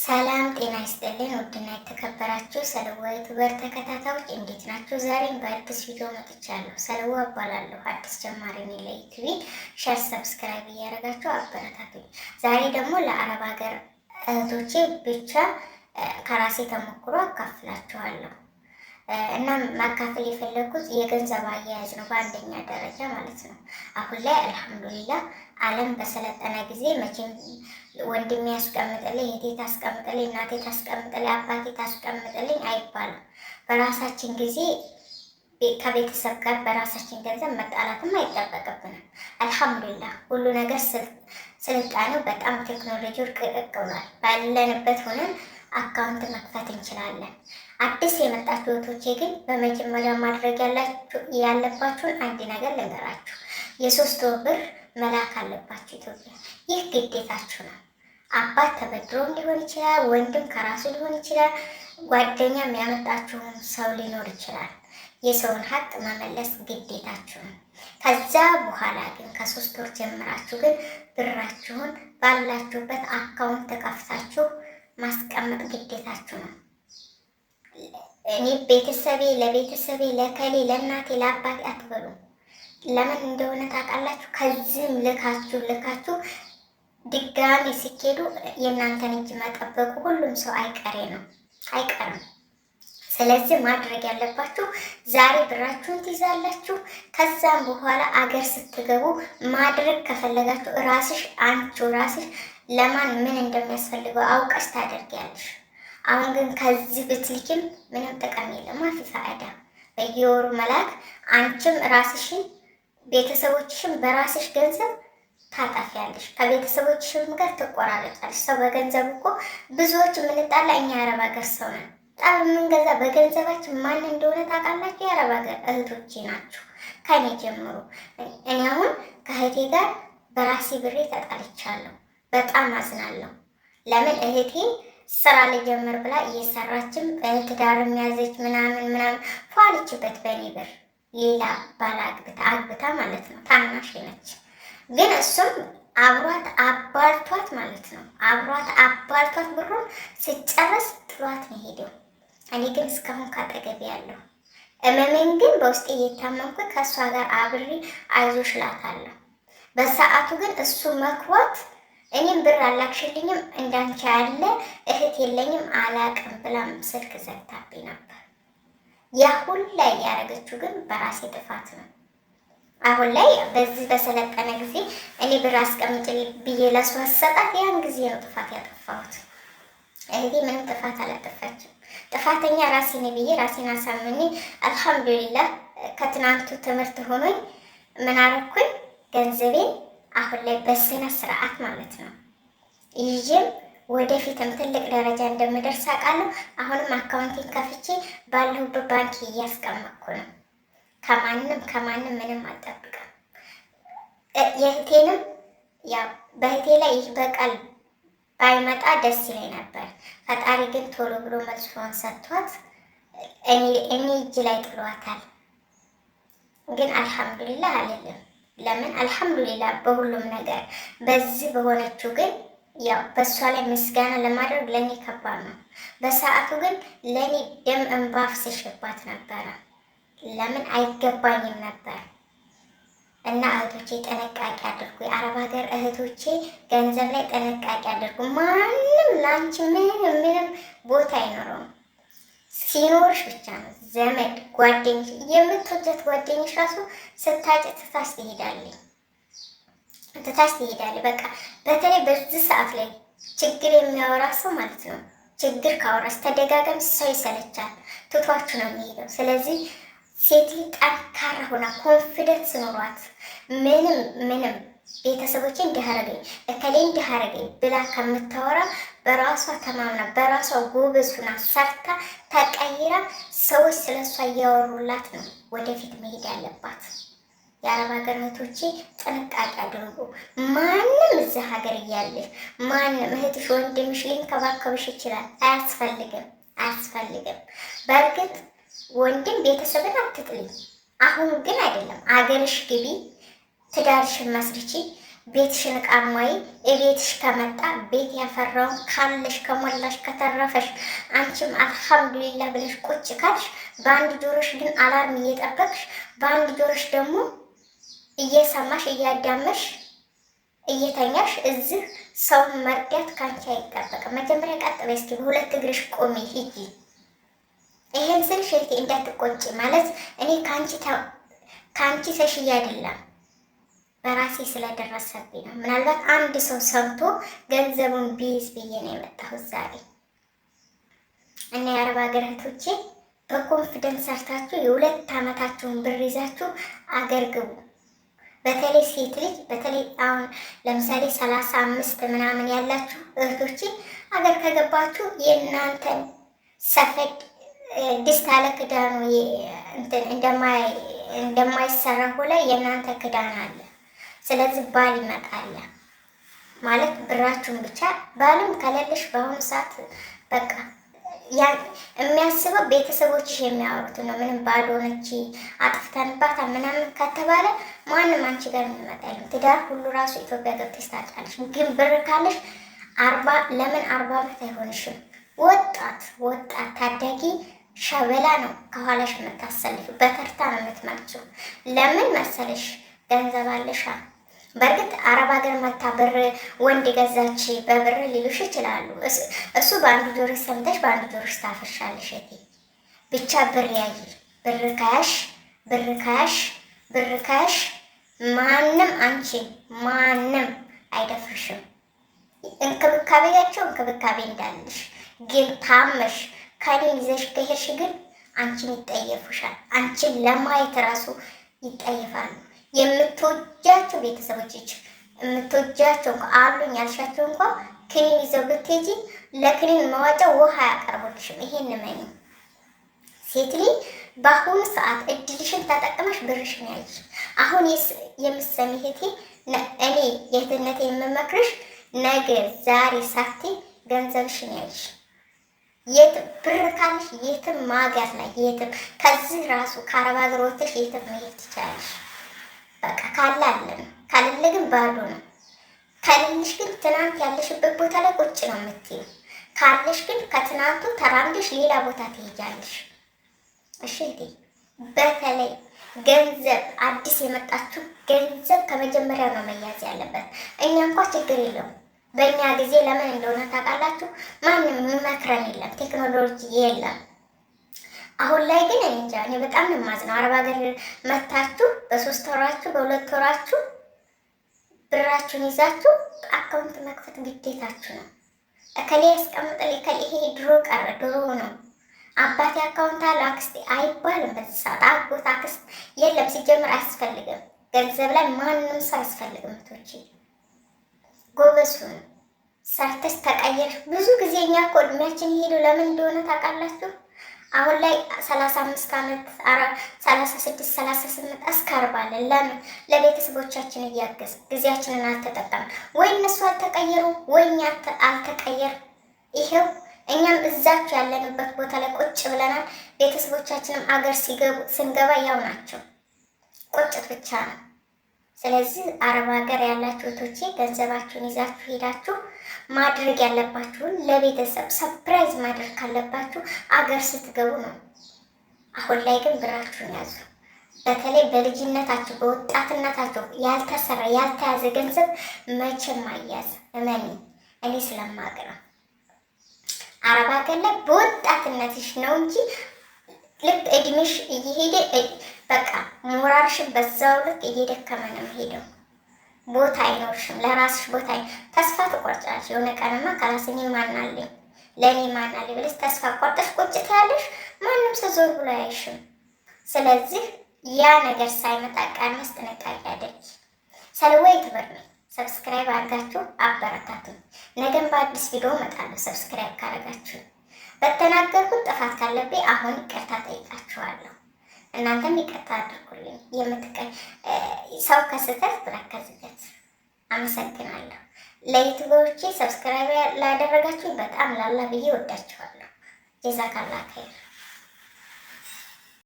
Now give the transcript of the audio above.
ሰላም ጤና ይስጥልኝ። ውድና የተከበራችሁ ሰለዋ ዩቲዩበር ተከታታዮች እንዴት ናችሁ? ዛሬም በአዲስ ቪዲዮ መጥቻለሁ። ሰለዋ እባላለሁ። አዲስ ጀማሪ ነኝ። ለዩቲዩብ ሼር፣ ሰብስክራይብ እያደረጋችሁ አበረታቱኝ። ዛሬ ደግሞ ለአረብ ሀገር እህቶቼ ብቻ ከራሴ ተሞክሮ አካፍላችኋለሁ እና ማካፈል የፈለኩት የገንዘብ አያያዝ ነው፣ በአንደኛ ደረጃ ማለት ነው። አሁን ላይ አልሐምዱሊላህ ዓለም በሰለጠነ ጊዜ መቼም ወንድሜ ያስቀምጥልኝ፣ እህቴ ታስቀምጥልኝ፣ እናቴ ታስቀምጥልኝ፣ አባቴ ታስቀምጥልኝ አይባልም። በራሳችን ጊዜ ከቤተሰብ ጋር በራሳችን ገንዘብ መጣላትም አይጠበቅብንም። አልሐምዱሊላህ ሁሉ ነገር ስልጣኔው በጣም ቴክኖሎጂው ርቅቅ ብሏል። ባለንበት ሆነን አካውንት መክፈት እንችላለን። አዲስ የመጣችሁ እህቶቼ ግን በመጀመሪያ ማድረግ ያለባችሁን አንድ ነገር ልንገራችሁ። የ3 ወር ብር መላክ አለባችሁ ኢትዮጵያ። ይህ ግዴታችሁ ነው። አባት ተበድሮም ሊሆን ይችላል፣ ወንድም ከራሱ ሊሆን ይችላል፣ ጓደኛ የሚያመጣችሁም ሰው ሊኖር ይችላል። የሰውን ሀቅ መመለስ ግዴታችሁ ነው። ከዛ በኋላ ግን ከ3 ወር ጀምራችሁ ግን ብራችሁን ባላችሁበት አካውንት ተከፍታችሁ ማስቀመጥ ግዴታችሁ ነው። እኔ ለቤተሰቤ ለከሌ ለእናቴ ለአባቴ አትበሉ። ለምን እንደሆነ ታውቃላችሁ? ከዚህም ልካችሁ ድጋሚ ሲኬዱ የእናንተን እጅ መጠበቁ ሁሉም ሰው አይቀርም። ስለዚህ ማድረግ ያለባችሁ ዛሬ ብራችሁን ትይዛላችሁ። ከዛም በኋላ አገር ስትገቡ ማድረግ ከፈለጋችሁ ራስሽ ለማን ምን እንደሚያስፈልገው አውቀሽ ታደርጊያለሽ። አሁን ግን ከዚህ ብትልኪም ምንም ጥቅም የለም። ማፊ ፋይዳ። በየወሩ መላክ አንቺም ራስሽን ቤተሰቦችሽም በራስሽ ገንዘብ ታጠፊያለሽ፣ ከቤተሰቦችሽም ጋር ትቆራረጣለሽ። ሰው በገንዘብ እኮ ብዙዎች የምንጣላ እኛ የአረብ ሀገር ሰው ነን። ጣም የምንገዛ በገንዘባችን ማን እንደሆነ ታውቃላችሁ? የአረብ ሀገር እህቶቼ ናችሁ ከኔ ጀምሮ። እኔ አሁን ከእህቴ ጋር በራሴ ብሬ ተጣልቻለሁ። በጣም አዝናለሁ። ለምን እህቴ ስራ ልጀምር ብላ እየሰራችም ትዳር የሚያዘች ምናምን ፏልችበት በእኔ ብር ሌላ ባል አግብታ ማለት ነው። ታናሽ ነች፣ ግን እሱም አብሯት አባልቷት ማለት ነው። አባልቷት ብሩን ስጨርስ ጥሏት ነው ሄደው። እኔ ግን እስካሁን ካጠገቤ ያለሁ እመሜን ግን በውስጤ እየታመንኩ ከእሷ ጋር አብሬ አይዞሽ እላታለሁ። በሰዓቱ ግን እሱ መክሯት እኔም ብር አላክሽልኝም እንዳንቺ ያለ እህት የለኝም አላቅም ብላም ስልክ ዘግታብኝ ነበር። ያ ሁላ ያደረገችው ግን በራሴ ጥፋት ነው። አሁን ላይ በዚህ በሰለጠነ ጊዜ እኔ ብር አስቀምጭ ብዬ ለሷ ሰጣት። ያን ጊዜ ነው ጥፋት ያጠፋሁት። እህቴ ምንም ጥፋት አላጠፋችም። ጥፋተኛ ራሴ ነኝ ብዬ ራሴን አሳምኔ አልሐምዱሊላህ ከትናንቱ ትምህርት ሆኖኝ ምን አደረኩኝ? ገንዘቤን አሁን ላይ በስነ ስርዓት ማለት ነው ይዤም ወደፊትም ትልቅ ደረጃ እንደምደርስ አውቃለሁ። አሁንም አካውንቴን ከፍቼ ባለሁበት ባንክ እያስቀመጥኩ ነው። ከማንም ምንም አልጠብቅም። የእህቴንም ያው በእህቴ ላይ ይህ በቀል ባይመጣ ደስ ይለኝ ነበር። ፈጣሪ ግን ቶሎ ብሎ መልሷን ሰጥቷት እኔ እጅ ላይ ጥሏታል። ግን አልሐምዱሊላህ አልልም። ለምን አልሐምዱሊላህ በሁሉም ነገር በዚህ በሆነችው ግን ያው በእሷ ላይ ምስጋና ለማድረግ ለእኔ ከባድ ነው። በሰዓቱ ግን ለእኔ ደም እንባ አፍስሼባት ነበረ። ለምን አይገባኝም ነበር። እና እህቶቼ ጥንቃቄ አድርጉ። የአረብ ሀገር እህቶቼ ገንዘብ ላይ ጥንቃቄ አድርጉ። ማንም ለአንቺ ምንም ቦታ አይኖረውም። ሲኖርሽ ብቻ ነው ዘመድ ጓደኞች፣ የምትወደት ጓደኞች ራሱ ስታጭ ትታሽ ትሄዳለች። በቃ በተለይ በዚህ ሰዓት ላይ ችግር የሚያወራ ሰው ማለት ነው። ችግር ካወራስ ተደጋጋሚ ሰው ይሰለቻል፣ ትቷችሁ ነው የሚሄደው። ስለዚህ ሴት ጠንካራ ሆና ኮንፊደንስ ኖሯት ምንም ቤተሰቦቼ እንዲያረገኝ እከሌ እንዲያረገኝ ብላ ከምታወራ በራሷ ተማምና በራሷ ጎበዝ ሆና ሰርታ ተቀይራ ሰዎች ስለሷ እያወሩላት ነው ወደፊት መሄድ ያለባት። የአረብ ሀገር እህቶቼ ጥንቃቄ አድርጉ። ማንም እዚህ ሀገር እያለሽ ማንም እህትሽ ወንድምሽ ሊንከባከብሽ ይችላል። አያስፈልግም። በእርግጥ ወንድም ቤተሰብን አትጥልኝ። አሁን ግን አይደለም። አገርሽ ግቢ፣ ትዳርሽን መስርቺ፣ ቤትሽን ቃማይ እቤትሽ ከመጣ ቤት ያፈራውን ካለሽ ከሞላሽ ከተረፈሽ አንቺም አልሐምዱሊላህ ብለሽ ቁጭ ካልሽ፣ በአንድ ጆሮሽ ግን አላርም እየጠበቅሽ በአንድ ጆሮሽ ደግሞ እየሰማሽ እያዳመሽ እየተኛሽ እዚህ ሰው መርዳት ካንቺ አይጠበቅም። መጀመሪያ ቀጥ በይ እስኪ፣ በሁለት እግርሽ ቆሚ ሂጂ። ይሄን ስልሽ እህቴ እንዳትቆጪ ማለት እኔ ካንቺ ተሽዬ አይደለም በራሴ ስለደረሰብኝ ነው። ምናልባት አንድ ሰው ሰምቶ ገንዘቡን ቢይዝ ብዬ ነው የመጣሁት ዛሬ። እና የአረብ ሀገር እህቶቼ በኮንፊደንስ ሰርታችሁ የሁለት ዓመታችሁን ብር ይዛችሁ አገር ግቡ። በተለይ ሴት ልጅ በተለይ አሁን ለምሳሌ 35 ምናምን ያላችሁ እህቶቼ አገር ከገባችሁ የእናንተን ሰፈድ ድስት አለ ክዳኑ እንትን እንደማይሰራ ሁላ የእናንተ ክዳን አለ። ስለዚህ ባል ይመጣል ማለት ብራችሁን ብቻ ባልም ከሌለሽ በአሁኑ ሰዓት በቃ የሚያስበው ቤተሰቦችሽ የሚያወሩት ነው። ምንም ባዶ ነች አጥፍተንባታ ምናምን ከተባለ ማንም አንቺ ጋር የሚመጣ የለም። ትዳር ሁሉ ራሱ ኢትዮጵያ ገብተሽ ታጫለሽ። ግን ብር ካለሽ ለምን 40 ዓመት አይሆንሽም? ወጣት ታዳጊ ሸበላ ነው ከኋላሽ የምታሰልፊ፣ በተርታ ነው የምትመጪው። ለምን መሰለሽ? ገንዘብ አለሻ። በእርግጥ አረብ ሀገር መታ ብር ወንድ ገዛች በብር ሊሉሽ ይችላሉ። እሱ በአንዱ ጆሮሽ ሰምተሽ በአንዱ ጆሮሽ ታፈሻለሽ። ብቻ ብር ያይ ብር ካሽ ማንም አንቺን ማንም አይደፍርሽም። እንክብካቤ እንዳለሽ ግን ታመሽ ከኔን ይዘሽ ከሄድሽ ግን አንቺን ይጠየፉሻል። አንቺን ለማየት ራሱ ይጠየፋሉ። የምትወጃቸው ቤተሰቦች የምትወጃቸው አሉኝ ያልሻቸው እንኳ ክኒን ይዘው ብትሄጂ ለክኒን መዋጫ ውሃ ያቀርቡልሽም። ይሄን መኝ ሴት ልጅ በአሁኑ ሰዓት እድልሽን ተጠቅመሽ ብርሽን ያይሽ። አሁን የምትሰሚ እህቴ እኔ የእህትነቴ የምመክርሽ ነገ ዛሬ ሳቴ ገንዘብሽን ያይሽ። የትም ብር ካለሽ የትም ማገር ላይ የትም ከዚህ ራሱ ከአረብ ሀገር ወጥተሽ የትም መሄድ ትችላለሽ። በቃ ካላለን ካልለ ግን ባዶ ነው። ከሌለሽ ግን ትናንት ያለሽበት ቦታ ላይ ቁጭ ነው የምትይው። ካለሽ ግን ከትናንቱ ተራምደሽ ሌላ ቦታ ትሄጃለሽ። እሺ እህቴ፣ በተለይ ገንዘብ አዲስ የመጣችሁ ገንዘብ ከመጀመሪያ ነው መያዝ ያለበት። እኛ እንኳ ችግር የለውም። በእኛ ጊዜ ለምን እንደሆነ ታውቃላችሁ? ማንም የሚመክረን የለም፣ ቴክኖሎጂ የለም። አሁን ላይ ግን እንጃ እኔ በጣም ነው የማዝነው። አረብ ሀገር መታችሁ በ3 ወራችሁ በ2 ወራችሁ ብራችሁን ይዛችሁ አካውንት መክፈት ግዴታችሁ ነው። እከሌ ያስቀምጥልኝ እከሌ ይሄ ድሮ ቀረ ድሮ ነው። አባቴ አካውንት አለ አክስቴ አይባልም። በዚህ ሰዓት አጎት አክስት የለም። ሲጀምር አያስፈልግም። ገንዘብ ላይ ማንም ሰው አያስፈልግም። እህቶቼ ጎበዝ ሁኑ። ሰርተሽ ተቀየርሽ። ብዙ ጊዜ እኛ እኮ እድሜያችን ሄዱ ለምን እንደሆነ ታውቃላችሁ? አሁን ላይ 35 ዓመት 36 38 እስከ 40 አለን። ለምን? ለቤተሰቦቻችን እያገዝ ጊዜያችንን አልተጠቀም። ወይ እነሱ አልተቀየሩ ወይ እኛ አልተቀየር። ይሄው እኛም እዛችሁ ያለንበት ቦታ ላይ ቁጭ ብለናል። ቤተሰቦቻችንም አገር ስንገባ ያው ናቸው። ቁጭት ብቻ ነው። ስለዚህ አረብ ሀገር ያላችሁ እህቶቼ ገንዘባችሁን ይዛችሁ ሄዳችሁ ማድረግ ያለባችሁን ለቤተሰብ ሰርፕራይዝ ማድረግ ካለባችሁ አገር ስትገቡ ነው። አሁን ላይ ግን ብራችሁን ያዙ። በተለይ በልጅነታችሁ በወጣትነታችሁ ያልተሰራ ያልተያዘ ገንዘብ መቼም አያዝ። እመኒ፣ እኔ ስለማውቅ ነው። አረብ ሀገር ላይ በወጣትነትሽ ነው እንጂ ልክ እድሜሽ እየሄደ በቃ ሞራልሽን በዛው ልክ እየደከመ ነው ሄደው። ቦታ አይኖርሽም፣ ለራስሽ ቦታ ተስፋ ትቆርጫለሽ። የሆነ ቀንማ ከራስኝ ማናለኝ ለእኔ ማናለኝ ብለሽ ተስፋ ቆርጠሽ ቁጭ ትያለሽ። ማንም ሰው ዞር ብሎ አይሽም። ስለዚህ ያ ነገር ሳይመጣ ቀድመሽ ጥንቃቄ አድርጊ። ሰልወይ ትበር ነኝ። ሰብስክራይብ አድርጋችሁ አበረታቱኝ። ነገም በአዲስ ቪዲዮ እመጣለሁ። ሰብስክራይብ ካደረጋችሁ በተናገርኩት ጥፋት ካለብኝ አሁን ይቅርታ ጠይቃችኋለሁ። እናንተም ይቅርታ አድርጉልኝ። ሰው ከስተት ብረከዝበት። አመሰግናለሁ። ለዩቲዩበሮቼ ሰብስክራይብ ላደረጋችሁ በጣም ላላ ብዬ ወዳችኋለሁ። ጀዛካላ ኸይር።